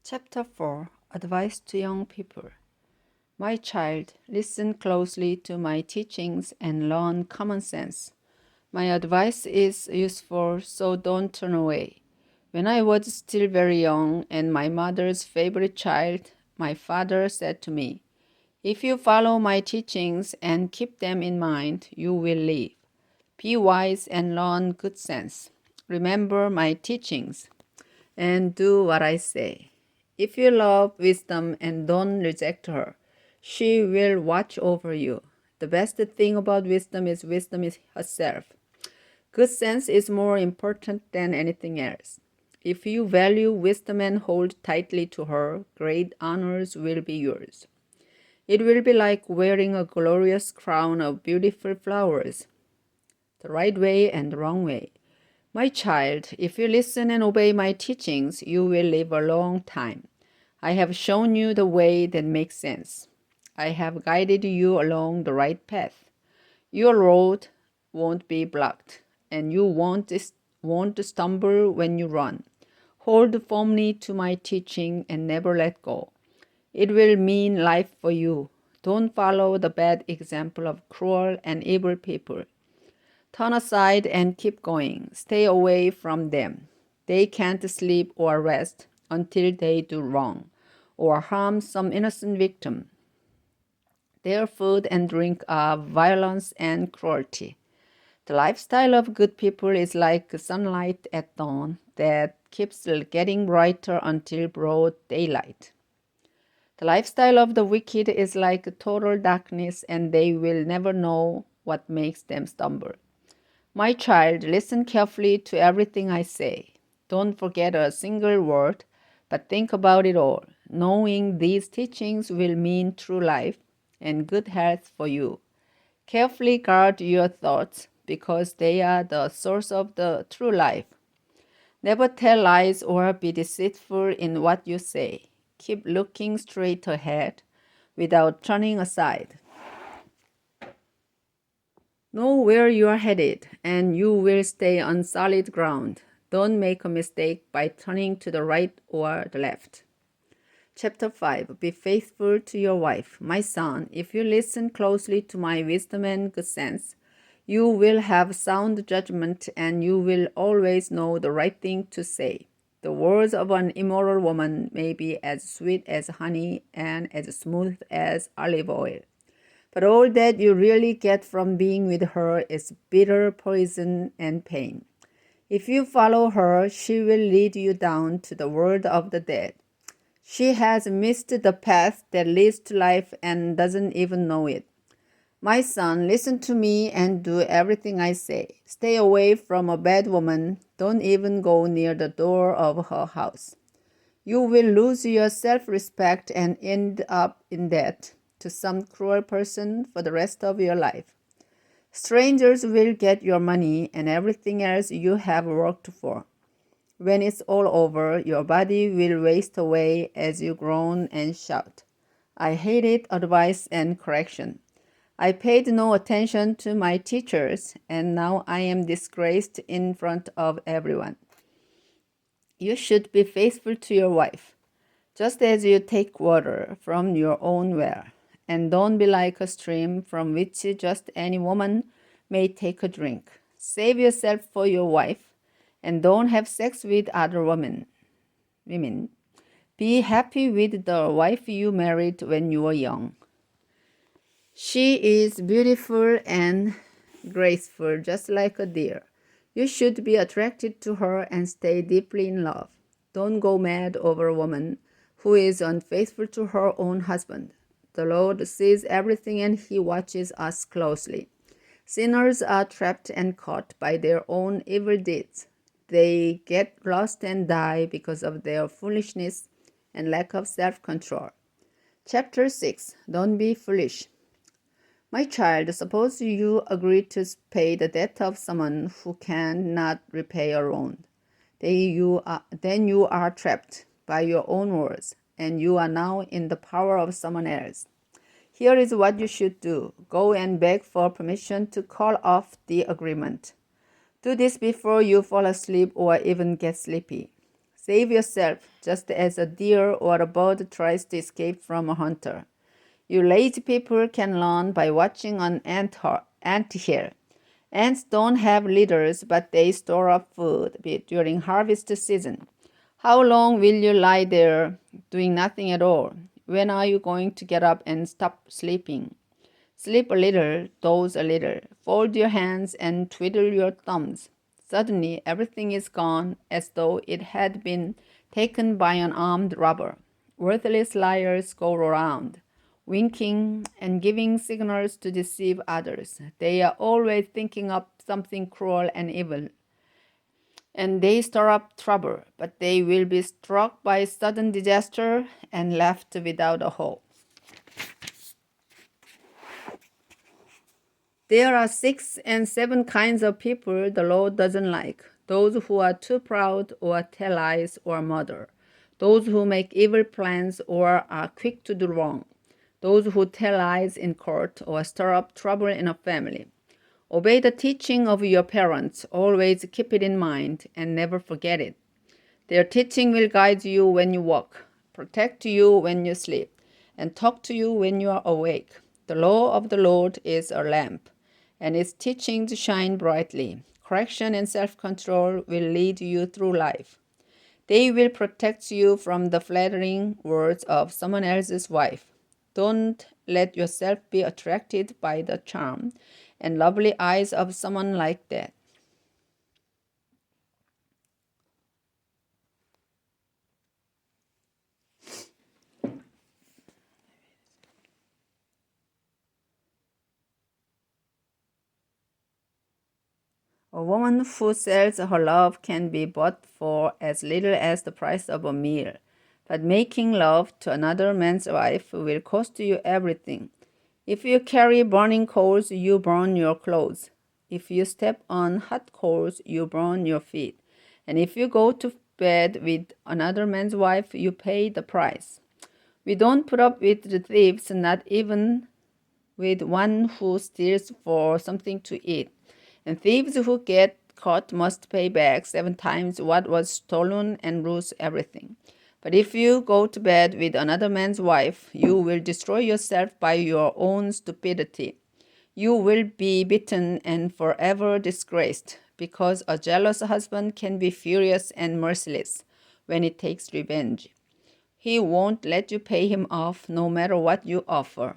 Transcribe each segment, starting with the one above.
Chapter 4 Advice to Young People. My child, listen closely to my teachings and learn common sense. My advice is useful, so don't turn away. When I was still very young and my mother's favorite child, my father said to me, "If you follow my teachings and keep them in mind, you will live. Be wise and learn good sense. Remember my teachings and do what I say. If you love wisdom and don't reject her, she will watch over you. The best thing about wisdom is herself. Good sense is more important than anything else. If you value wisdom and hold tightly to her, great honors will be yours. It will be like wearing a glorious crown of beautiful flowers, the right way and the wrong way. My child, if you listen and obey my teachings, you will live a long time. I have shown you the way that makes sense. I have guided you along the right path. Your road won't be blocked, and you won't stumble when you run. Hold firmly to my teaching and never let go. It will mean life for you. Don't follow the bad example of cruel and evil people. Turn aside and keep going. Stay away from them. They can't sleep or rest until they do wrong or harm some innocent victim. Their food and drink are violence and cruelty. The lifestyle of good people is like sunlight at dawn that keeps getting brighter until broad daylight. The lifestyle of the wicked is like total darkness, and they will never know what makes them stumble. My child, listen carefully to everything I say. Don't forget a single word, but think about it all. Knowing these teachings will mean true life and good health for you. Carefully guard your thoughts because they are the source of the true life. Never tell lies or be deceitful in what you say. Keep looking straight ahead without turning aside. Know where you are headed, and you will stay on solid ground. Don't make a mistake by turning to the right or the left. Chapter 5 Be faithful to your wife. My son, if you listen closely to my wisdom and good sense, you will have sound judgment and you will always know the right thing to say. The words of an immoral woman may be as sweet as honey and as smooth as olive oil. But all that you really get from being with her is bitter poison and pain. If you follow her, she will lead you down to the world of the dead. She has missed the path that leads to life and doesn't even know it. My son, listen to me and do everything I say. Stay away from a bad woman. Don't even go near the door of her house. You will lose your self-respect and end up in debt to some cruel person for the rest of your life. Strangers will get your money and everything else you have worked for. When it's all over, your body will waste away as you groan and shout. I hated advice and correction. I paid no attention to my teachers, and now I am disgraced in front of everyone. You should be faithful to your wife, just as you take water from your own well, and don't be like a stream from which just any woman may take a drink. Save yourself for your wife, and don't have sex with other women. Be happy with the wife you married when you were young. She is beautiful and graceful, just like a deer. You should be attracted to her and stay deeply in love. Don't go mad over a woman who is unfaithful to her own husband. The Lord sees everything and He watches us closely. Sinners are trapped and caught by their own evil deeds. They get lost and die because of their foolishness and lack of self-control. Chapter 6 Don't be foolish. My child, suppose you agree to pay the debt of someone who cannot repay your own. Then you are trapped by your own words, and you are now in the power of someone else. Here is what you should do. Go and beg for permission to call off the agreement. Do this before you fall asleep or even get sleepy. Save yourself, just as a deer or a bird tries to escape from a hunter. You lazy people can learn by watching an ant hill. Ants don't have leaders, but they store up food during harvest season. How long will you lie there doing nothing at all? When are you going to get up and stop sleeping? Sleep a little, doze a little, fold your hands and twiddle your thumbs. Suddenly, everything is gone as though it had been taken by an armed robber. Worthless liars go around, winking and giving signals to deceive others. They are always thinking up something cruel and evil, and they stir up trouble, but they will be struck by sudden disaster and left without a hope. There are 6 and 7 kinds of people the Lord doesn't like: those who are too proud or tell lies or murder, those who make evil plans or are quick to do wrong, those who tell lies in court or stir up trouble in a family. Obey the teaching of your parents. Always keep it in mind and never forget it. Their teaching will guide you when you walk, protect you when you sleep, and talk to you when you are awake. The law of the Lord is a lamp, and its teachings shine brightly. Correction and self-control will lead you through life. They will protect you from the flattering words of someone else's wife. Don't let yourself be attracted by the charm and lovely eyes of someone like that. A woman who sells her love can be bought for as little as the price of a meal, but making love to another man's wife will cost you everything. If you carry burning coals, you burn your clothes. If you step on hot coals, you burn your feet. And if you go to bed with another man's wife, you pay the price. We don't put up with the thieves, not even with one who steals for something to eat. And thieves who get caught must pay back 7 times what was stolen and lose everything. But if you go to bed with another man's wife, you will destroy yourself by your own stupidity. You will be beaten and forever disgraced, because a jealous husband can be furious and merciless when he takes revenge. He won't let you pay him off no matter what you offer.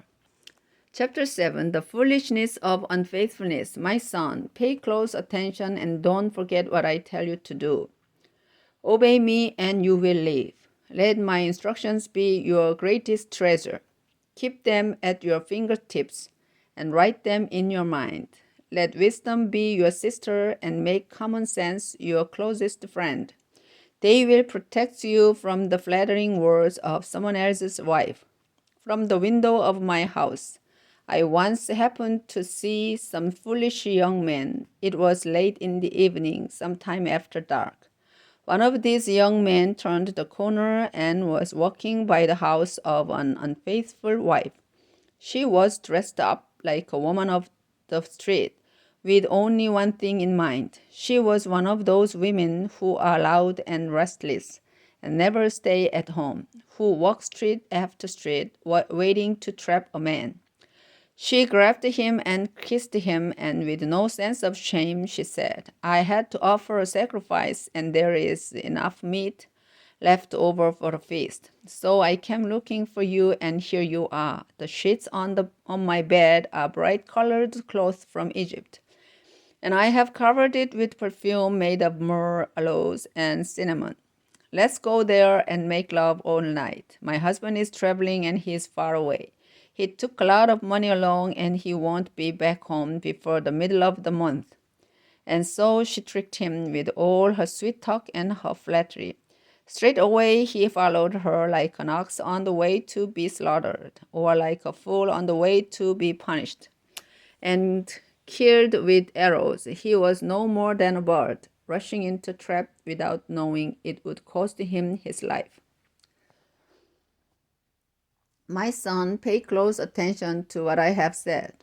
Chapter 7: The Foolishness of Unfaithfulness. My son, pay close attention and don't forget what I tell you to do. Obey me and you will live. Let my instructions be your greatest treasure. Keep them at your fingertips and write them in your mind. Let wisdom be your sister and make common sense your closest friend. They will protect you from the flattering words of someone else's wife. From the window of my house, I once happened to see some foolish young men. It was late in the evening, sometime after dark. One of these young men turned the corner and was walking by the house of an unfaithful wife. She was dressed up like a woman of the street, with only one thing in mind. She was one of those women who are loud and restless and never stay at home, who walk street after street, waiting to trap a man. She grabbed him and kissed him, and with no sense of shame, she said, I had to offer a sacrifice, and there is enough meat left over for a feast. So I came looking for you, and here you are. The sheets on my bed are bright-colored cloth from Egypt, and I have covered it with perfume made of myrrh, aloes, and cinnamon. Let's go there and make love all night. My husband is traveling and he is far away. He took a lot of money along and he won't be back home before the middle of the month. And so she tricked him with all her sweet talk and her flattery. Straight away he followed her like an ox on the way to be slaughtered, or like a fool on the way to be punished, and killed with arrows. He was no more than a bird, rushing into a trap without knowing it would cost him his life. My son, pay close attention to what I have said.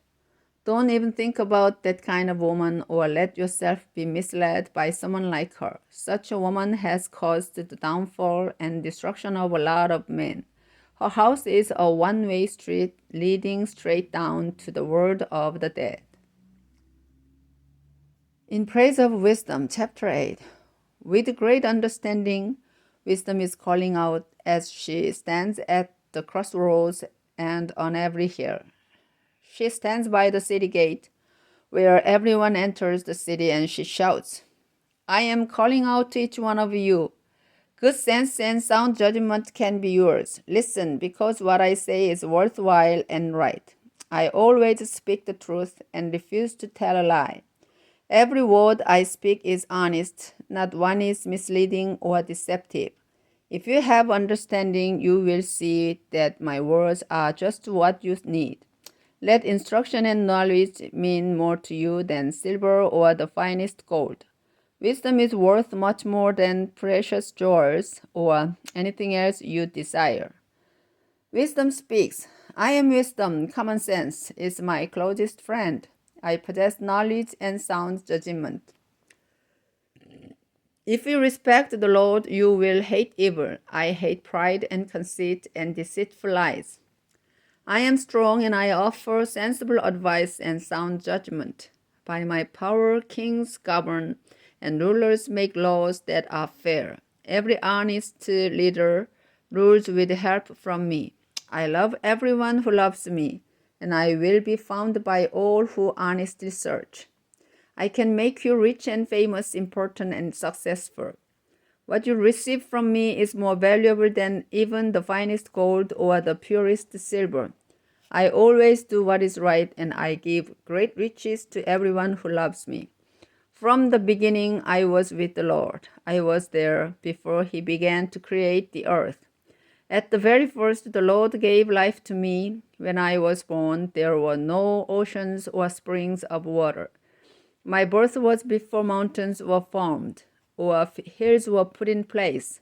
Don't even think about that kind of woman or let yourself be misled by someone like her. Such a woman has caused the downfall and destruction of a lot of men. Her house is a one-way street leading straight down to the world of the dead. In Praise of Wisdom, chapter 8. With great understanding, wisdom is calling out as she stands at the crossroads and on every hill. She stands by the city gate, where everyone enters the city, and she shouts, I am calling out to each one of you. Good sense and sound judgment can be yours. Listen, because what I say is worthwhile and right. I always speak the truth and refuse to tell a lie. Every word I speak is honest, not one is misleading or deceptive. If you have understanding, you will see that my words are just what you need. Let instruction and knowledge mean more to you than silver or the finest gold. Wisdom is worth much more than precious jewels or anything else you desire. Wisdom speaks. I am wisdom. Common sense is my closest friend. I possess knowledge and sound judgment. If you respect the Lord, you will hate evil. I hate pride and conceit and deceitful lies. I am strong and I offer sensible advice and sound judgment. By my power, kings govern and rulers make laws that are fair. Every honest leader rules with help from me. I love everyone who loves me, and I will be found by all who honestly search. I can make you rich and famous, important and successful. What you receive from me is more valuable than even the finest gold or the purest silver. I always do what is right, and I give great riches to everyone who loves me. From the beginning, I was with the Lord. I was there before He began to create the earth. At the very first, the Lord gave life to me. When I was born, there were no oceans or springs of water. My birth was before mountains were formed, or hills were put in place.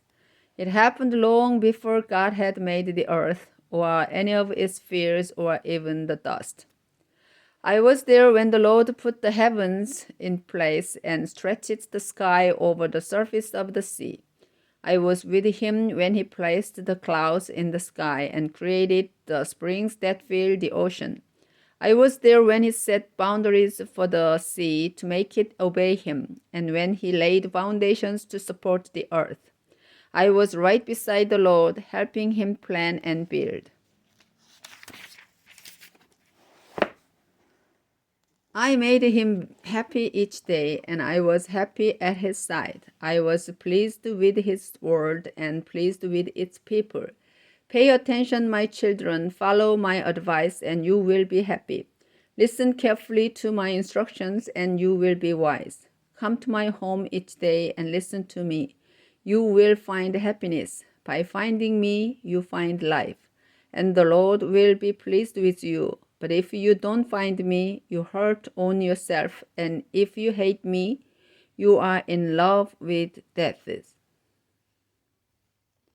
It happened long before God had made the earth, or any of its spheres, or even the dust. I was there when the Lord put the heavens in place and stretched the sky over the surface of the sea. I was with Him when He placed the clouds in the sky and created the springs that fill the ocean. I was there when He set boundaries for the sea to make it obey Him, and when He laid foundations to support the earth. I was right beside the Lord, helping Him plan and build. I made Him happy each day, and I was happy at His side. I was pleased with His word and pleased with its people. Pay attention, my children, follow my advice, and you will be happy. Listen carefully to my instructions, and you will be wise. Come to my home each day and listen to me. You will find happiness. By finding me, you find life, and the Lord will be pleased with you. But if you don't find me, you hurt on yourself, and if you hate me, you are in love with death.